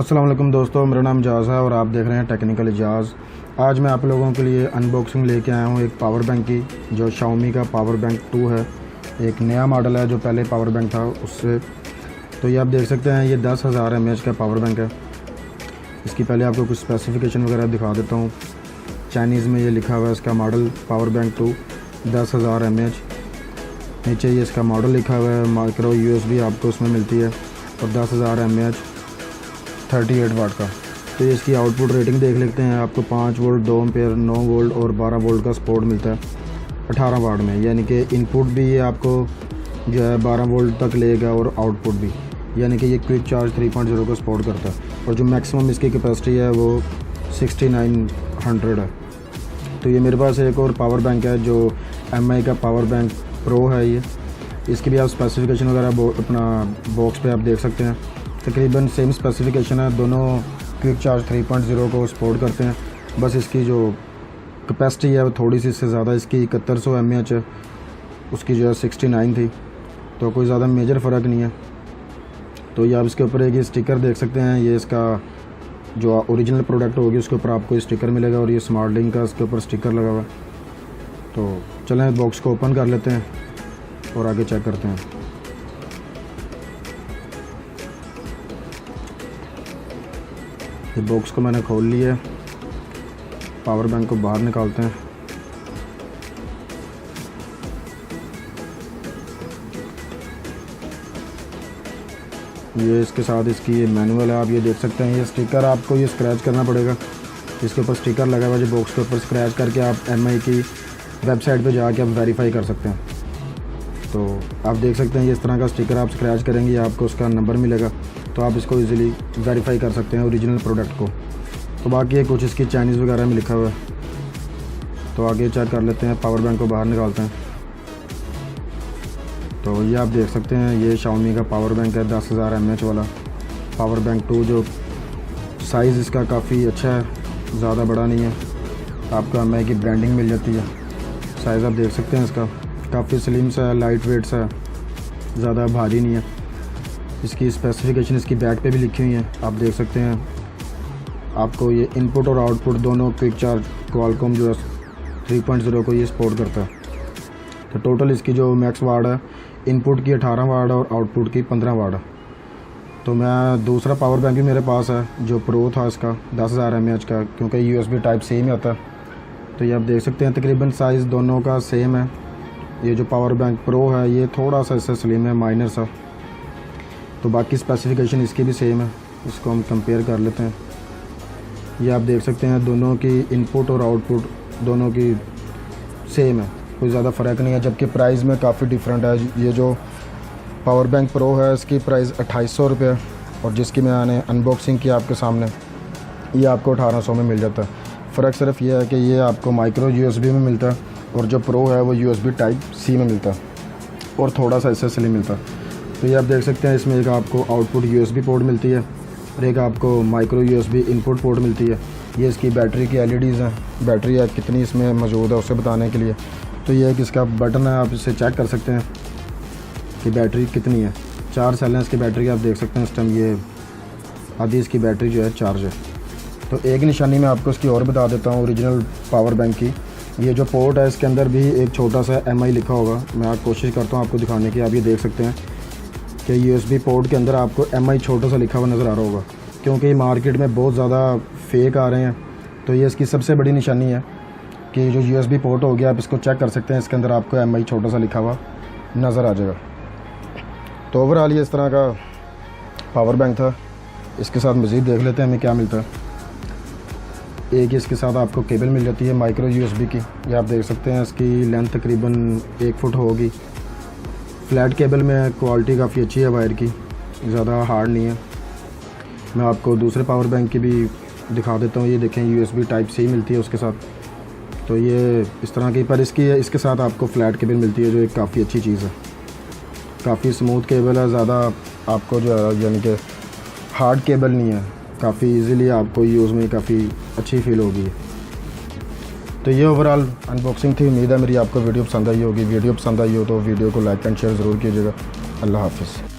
अस्सलाम वालेकुम दोस्तों, मेरा नाम जाज़ है और आप देख रहे हैं टेक्निकल इजाज़। आज मैं आप लोगों के लिए अनबॉक्सिंग लेके आया हूँ एक पावर बैंक की, जो शाओमी का पावर बैंक 2 है। एक नया मॉडल है जो पहले पावर बैंक था उससे। तो ये आप देख सकते हैं, ये 10,000 mAh का पावर बैंक है। इसकी पहले आपको कुछ स्पेसिफिकेशन वगैरह दिखा देता हूँ। चाइनीज़ में ये लिखा हुआ है इसका मॉडल पावर बैंक 2 10,000 mAh। नीचे ये इसका मॉडल लिखा हुआ है, माइक्रो USB आपको उसमें मिलती है और 10,000 mAh 38 वाट का। तो ये इसकी आउटपुट रेटिंग देख लेते हैं। आपको 5 वोल्ट, 2 एम्पेयर, 9 वोल्ट और 12 वोल्ट का सपोर्ट मिलता है 18 वाट में। यानी कि इनपुट भी ये आपको जो है 12 वोल्ट तक लेगा और आउटपुट भी, यानी कि ये क्विक चार्ज 3.0 का सपोर्ट करता है। और जो मैक्सिमम इसकी कैपेसिटी है वो 6900 है। तो ये मेरे पास एक और पावर बैंक है जो MI का पावर बैंक प्रो है। ये इसकी भी आप स्पेसिफिकेशन वगैरह अपना बॉक्स पे आप देख सकते हैं। तकरीबन सेम स्पेसिफिकेशन है, दोनों क्विक चार्ज 3.0 को सपोर्ट करते हैं। बस इसकी जो कैपेसिटी है वो थोड़ी सी इससे ज़्यादा, इसकी 7100 mAh है, उसकी जो है 69 थी। तो कोई ज़्यादा मेजर फ़र्क नहीं है। तो ये आप इसके ऊपर एक स्टिकर देख सकते हैं। ये इसका जो ओरिजिनल प्रोडक्ट होगी उसके ऊपर आपको स्टिकर मिलेगा और ये स्मार्ट लिंक का इसके ऊपर स्टिकर लगा हुआ है। तो चलें बॉक्स को ओपन कर लेते हैं और आगे चेक करते हैं। ये बॉक्स को मैंने खोल लिया, पावर बैंक को बाहर निकालते हैं। ये इसके साथ इसकी ये मैनुअल है, आप ये देख सकते हैं। ये स्टिकर आपको ये स्क्रैच करना पड़ेगा, इसके ऊपर स्टिकर लगा हुआ है जो बॉक्स के ऊपर स्क्रैच करके आप MI की वेबसाइट पे जाके आप वेरीफाई कर सकते हैं। तो आप देख सकते हैं ये इस तरह का स्टिकर आप स्क्रैच करेंगे, आपको उसका नंबर मिलेगा, तो आप इसको इजीली वेरीफाई कर सकते हैं ओरिजिनल प्रोडक्ट को। तो बाकी ये कुछ इसकी चाइनीज़ वगैरह में लिखा हुआ है। तो आगे चेक कर लेते हैं, पावर बैंक को बाहर निकालते हैं। तो ये आप देख सकते हैं, ये शाओमी का पावर बैंक है 10,000 mAh वाला पावर बैंक 2। जो साइज़ इसका काफ़ी अच्छा है, ज़्यादा बड़ा नहीं है, आपको MI की ब्रांडिंग मिल जाती है। साइज़ आप देख सकते हैं इसका, काफ़ी स्लिम सा है, लाइट वेट सा है, ज़्यादा भारी नहीं है। इसकी स्पेसिफिकेशन इसकी बैक पे भी लिखी हुई है, आप देख सकते हैं। आपको ये इनपुट और आउटपुट दोनों क्विक चार्ज क्वालकॉम जो है 3.0 को ये सपोर्ट करता है। तो टोटल इसकी जो मैक्स वाट है, इनपुट की 18 वाट और आउटपुट की 15 वाट है। तो मैं दूसरा पावर बैंक भी मेरे पास है जो प्रो था इसका 10,000 mAh का, क्योंकि USB टाइप सेम ही आता है। तो ये आप देख सकते हैं, तकरीबन साइज़ दोनों का सेम है। ये जो पावर बैंक प्रो है ये थोड़ा सा इससे स्लिम है, माइनर सा। तो बाकी स्पेसिफिकेशन इसकी भी सेम है, इसको हम कंपेयर कर लेते हैं। ये आप देख सकते हैं दोनों की इनपुट और आउटपुट दोनों की सेम है, कोई ज़्यादा फ़र्क नहीं है। जबकि प्राइस में काफ़ी डिफरेंट है। ये जो पावर बैंक प्रो है इसकी प्राइस 2800 रुपये, और जिसकी मैंने अनबॉक्सिंग की आपके सामने, ये आपको 1800 में मिल जाता है। फ़र्क सिर्फ ये है कि ये आपको माइक्रो USB में मिलता है और जो प्रो है वो USB टाइप C में मिलता है और थोड़ा सा इससे स्लिम मिलता है। तो ये आप देख सकते हैं, इसमें एक आपको आउटपुट USB पोर्ट मिलती है और एक आपको माइक्रो USB इनपुट पोर्ट मिलती है। ये इसकी बैटरी की LEDs हैं, बैटरी है कितनी इसमें मौजूद है उसे बताने के लिए। तो ये एक इसका बटन है, आप इसे चेक कर सकते हैं कि बैटरी कितनी है। 4 सेल हैं इसकी बैटरी की, आप देख सकते हैं इस टाइम ये आधी इसकी बैटरी जो है चार्ज है। तो एक निशानी मैं आपको इसकी और बता देता हूँ ओरिजिनल पावर बैंक की। ये जो पोर्ट है इसके अंदर भी एक छोटा सा MI लिखा होगा, मैं आप कोशिश करता हूँ आपको दिखाने की। आप ये देख सकते हैं कि USB पोर्ट के अंदर आपको MI छोटा सा लिखा हुआ नज़र आ रहा होगा, क्योंकि मार्केट में बहुत ज़्यादा फेक आ रहे हैं। तो ये इसकी सबसे बड़ी निशानी है कि जो USB पोर्ट हो गया, आप इसको चेक कर सकते हैं, इसके अंदर आपको MI छोटा सा लिखा हुआ नज़र आ जाएगा। तो ओवरऑल ये इस तरह का पावर बैंक था। इसके साथ मज़ीद देख लेते हैं हमें क्या मिलता है। एक इसके साथ आपको केबल मिल जाती है माइक्रो USB की, ये आप देख सकते हैं। इसकी लेंथ तकरीबन 1 फुट होगी। फ्लैट केबल में क्वालिटी काफ़ी अच्छी है वायर की, ज़्यादा हार्ड नहीं है। मैं आपको दूसरे पावर बैंक की भी दिखा देता हूँ। ये देखें, USB टाइप C मिलती है उसके साथ। तो ये इस तरह की, पर इसके साथ आपको फ्लैट केबल मिलती है जो एक काफ़ी अच्छी चीज़ है। काफ़ी स्मूथ केबल है, ज़्यादा आपको जो है यानी कि हार्ड केबल नहीं है, काफ़ी इजीली आपको यूज़ में काफ़ी अच्छी फील होगी। तो ये ओवरऑल अनबॉक्सिंग थी। उम्मीद है मेरी आपको वीडियो पसंद आई होगी। वीडियो पसंद आई हो तो वीडियो को लाइक एंड शेयर ज़रूर कीजिएगा। अल्लाह हाफ़िज़।